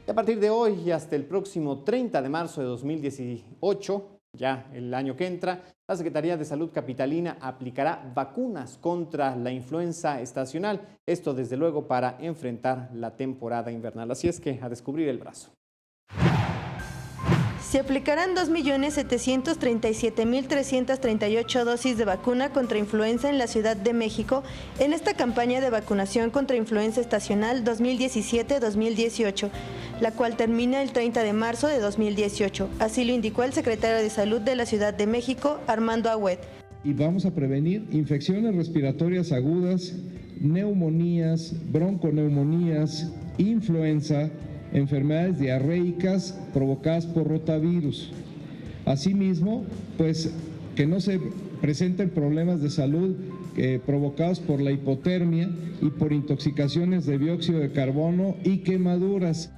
Y a partir de hoy y hasta el próximo 30 de marzo de 2018, ya el año que entra, la Secretaría de Salud Capitalina aplicará vacunas contra la influenza estacional. Esto, desde luego, para enfrentar la temporada invernal. Así es que a descubrir el brazo. Se aplicarán 2.737.338 dosis de vacuna contra influenza en la Ciudad de México en esta campaña de vacunación contra influenza estacional 2017-2018, la cual termina el 30 de marzo de 2018. Así lo indicó el secretario de Salud de la Ciudad de México, Armando Agüed. Y vamos a prevenir infecciones respiratorias agudas, neumonías, bronconeumonías, influenza, enfermedades diarreicas provocadas por rotavirus. Asimismo, pues que no se presenten problemas de salud provocados por la hipotermia y por intoxicaciones de dióxido de carbono y quemaduras.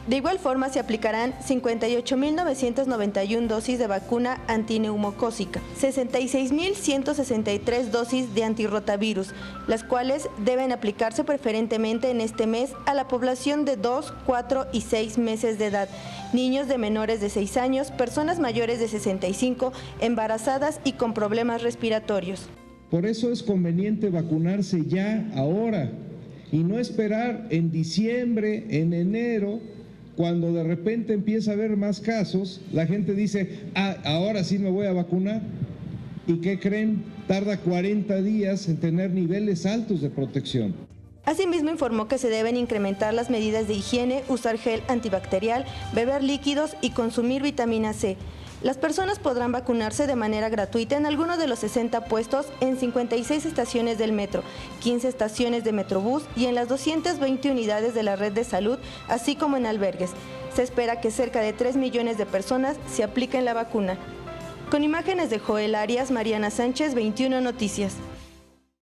De igual forma, se aplicarán 58.991 dosis de vacuna antineumocócica, 66.163 dosis de antirrotavirus, las cuales deben aplicarse preferentemente en este mes a la población de 2, 4 y 6 meses de edad, niños de menores de 6 años, personas mayores de 65, embarazadas y con problemas respiratorios. Por eso es conveniente vacunarse ya, ahora, y no esperar en diciembre, en enero. Cuando de repente empieza a haber más casos, la gente dice, ahora sí me voy a vacunar. ¿Y qué creen? Tarda 40 días en tener niveles altos de protección. Asimismo, informó que se deben incrementar las medidas de higiene, usar gel antibacterial, beber líquidos y consumir vitamina C. Las personas podrán vacunarse de manera gratuita en alguno de los 60 puestos en 56 estaciones del metro, 15 estaciones de Metrobús y en las 220 unidades de la red de salud, así como en albergues. Se espera que cerca de 3 millones de personas se apliquen la vacuna. Con imágenes de Joel Arias, Mariana Sánchez, 21 Noticias.